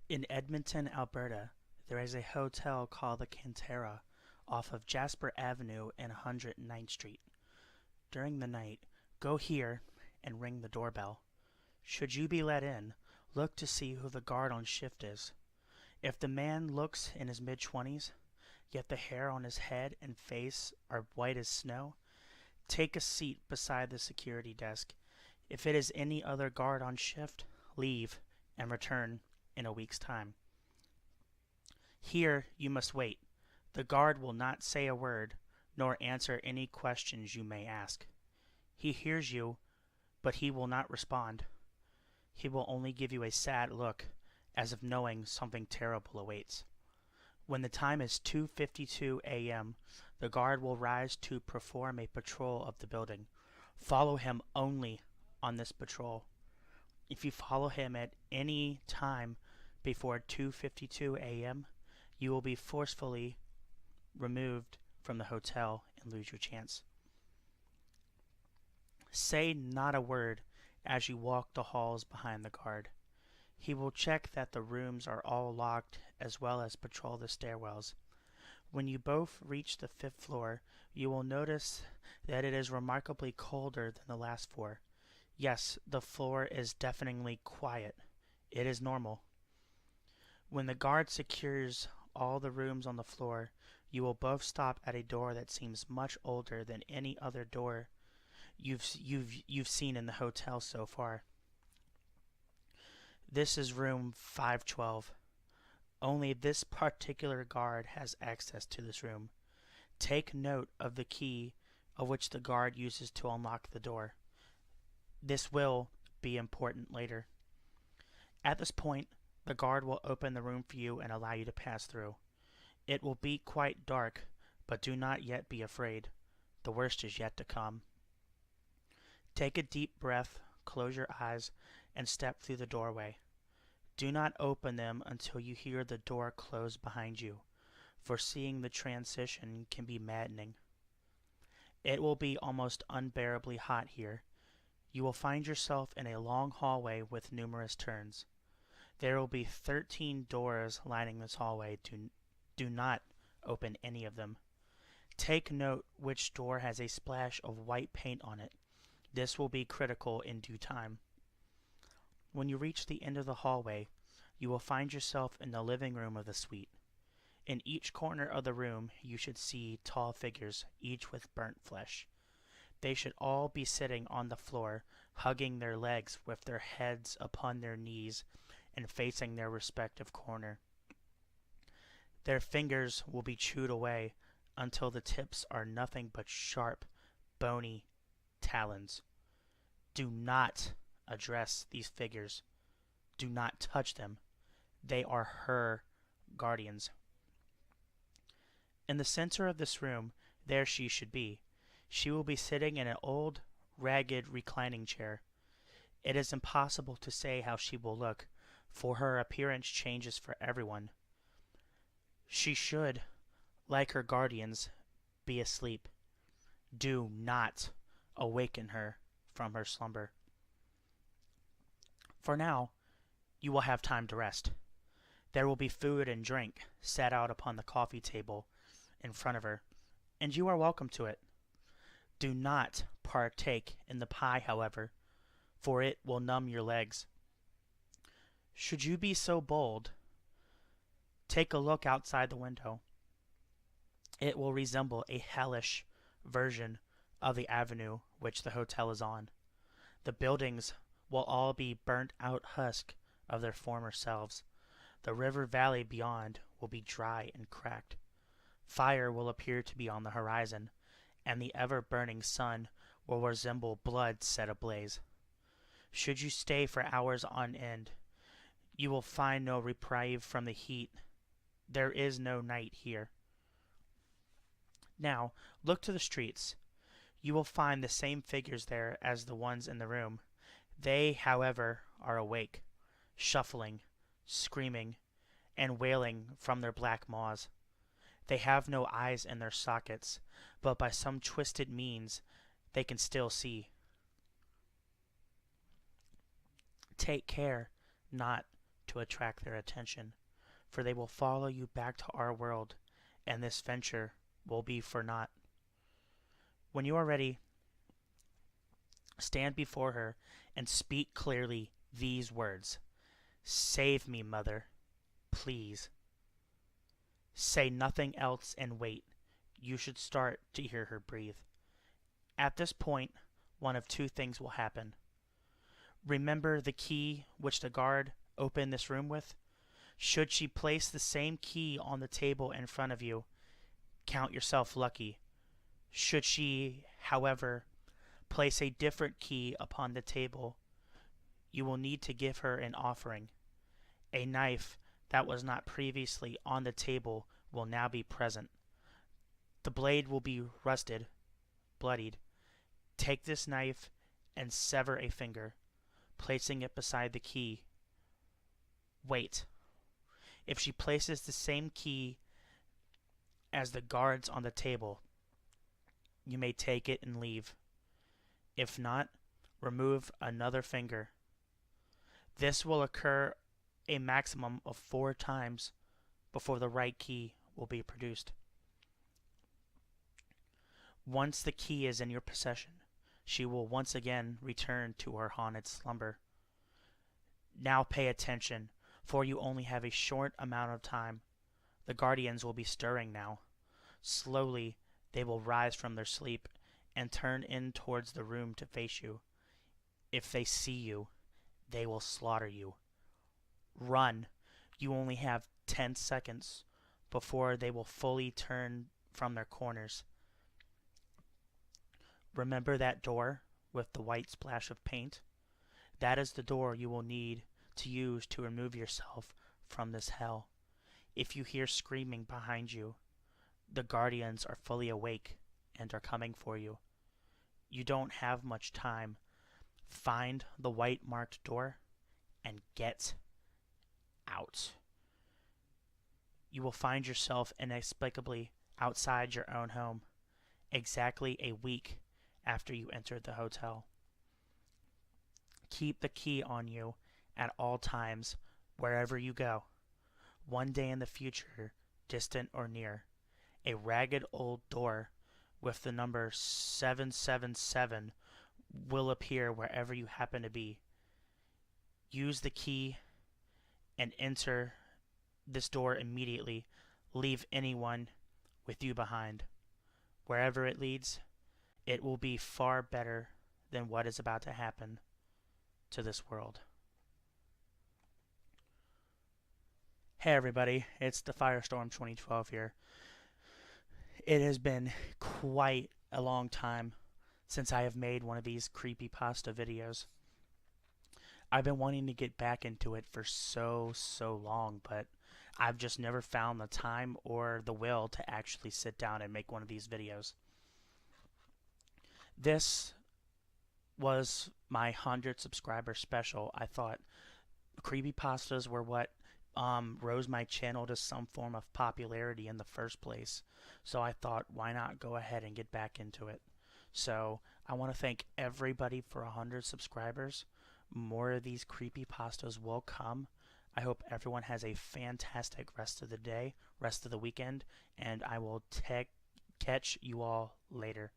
In Edmonton, Alberta, there is a hotel called the Cantera off of Jasper Avenue and 109th Street. During the night, go here and ring the doorbell. Should you be let in, look to see who the guard on shift is. If the man looks in his mid-20s, yet the hair on his head and face are white as snow, take a seat beside the security desk. If it is any other guard on shift, leave and return in a week's time. Here you must wait. The guard will not say a word, nor answer any questions you may ask. He hears you, but he will not respond. He will only give you a sad look, as if knowing something terrible awaits. When the time is 2:52 a.m., the guard will rise to perform a patrol of the building. Follow him only on this patrol. If you follow him at any time before 2:52 a.m., you will be forcefully removed from the hotel and lose your chance. Say not a word as you walk the halls behind the guard. He will check that the rooms are all locked as well as patrol the stairwells. When you both reach the 5th floor, you will notice that it is remarkably colder than the last floor. Yes, the floor is deafeningly quiet. It is normal. When the guard secures all the rooms on the floor, you will both stop at a door that seems much older than any other door you've seen in the hotel so far. This is room 512. Only this particular guard has access to this room. Take note of the key of which the guard uses to unlock the door. This will be important later. At this point, the guard will open the room for you and allow you to pass through. It will be quite dark, but do not yet be afraid. The worst is yet to come. Take a deep breath, close your eyes, and step through the doorway. Do not open them until you hear the door close behind you, for seeing the transition can be maddening. It will be almost unbearably hot here. You will find yourself in a long hallway with numerous turns. There will be 13 doors lining this hallway. Do not open any of them. Take note which door has a splash of white paint on it. This will be critical in due time. When you reach the end of the hallway, you will find yourself in the living room of the suite. In each corner of the room, you should see tall figures, each with burnt flesh. They should all be sitting on the floor, hugging their legs with their heads upon their knees and facing their respective corner. Their fingers will be chewed away until the tips are nothing but sharp, bony talons. Do not address these figures. Do not touch them. They are her guardians. In the center of this room, there she should be. She will be sitting in an old, ragged reclining chair. It is impossible to say how she will look, for her appearance changes for everyone. She should, like her guardians, be asleep. Do not awaken her from her slumber. For now, you will have time to rest. There will be food and drink set out upon the coffee table in front of her, and you are welcome to it. Do not partake in the pie, however, for it will numb your legs. Should you be so bold, take a look outside the window. It will resemble a hellish version of the avenue which the hotel is on. The buildings will all be burnt out husk of their former selves. The river valley beyond will be dry and cracked. Fire will appear to be on the horizon, and the ever-burning sun will resemble blood set ablaze. Should you stay for hours on end, you will find no reprieve from the heat. There is no night here. Now, look to the streets. You will find the same figures there as the ones in the room. They, however, are awake, shuffling, screaming, and wailing from their black maws. They have no eyes in their sockets, but by some twisted means they can still see. Take care not to to attract their attention, for they will follow you back to our world, and this venture will be for naught. When you are ready, stand before her and speak clearly these words. Save me, mother, please. Say nothing else and wait. You should start to hear her breathe. At this point, one of two things will happen. Remember the key which the guard opened this room with? Should she place the same key on the table in front of you, count yourself lucky. Should she, however, place a different key upon the table, you will need to give her an offering. A knife that was not previously on the table will now be present. The blade will be rusted, bloodied. Take this knife and sever a finger, placing it beside the key. Wait. If she places the same key as the guards on the table, you may take it and leave. If not, remove another finger. This will occur a maximum of 4 times before the right key will be produced. Once the key is in your possession, she will once again return to her haunted slumber. Now pay attention, for you only have a short amount of time. The guardians will be stirring now. Slowly, they will rise from their sleep and turn in towards the room to face you. If they see you, they will slaughter you. Run. You only have 10 seconds before they will fully turn from their corners. Remember that door with the white splash of paint? That is the door you will need to use to remove yourself from this hell. If you hear screaming behind you, the guardians are fully awake and are coming for you. You don't have much time. Find the white marked door and get out. You will find yourself inexplicably outside your own home, exactly a week after you entered the hotel. Keep the key on you at all times, wherever you go. One day in the future, distant or near, a ragged old door with the number 777 will appear wherever you happen to be. Use the key and enter this door immediately. Leave anyone with you behind. Wherever it leads, it will be far better than what is about to happen to this world. Hey everybody, it's the Firestorm 2012 here. It has been quite a long time since I have made one of these creepypasta videos. I've been wanting to get back into it for so long, but I've just never found the time or the will to actually sit down and make one of these videos. This was my 100 subscriber special. I thought creepypastas were what rose my channel to some form of popularity in the first place. So I thought, why not go ahead and get back into it? So I want to thank everybody for 100 subscribers. More of these creepypastas will come. I hope everyone has a fantastic rest of the day, rest of the weekend, and I will catch you all later.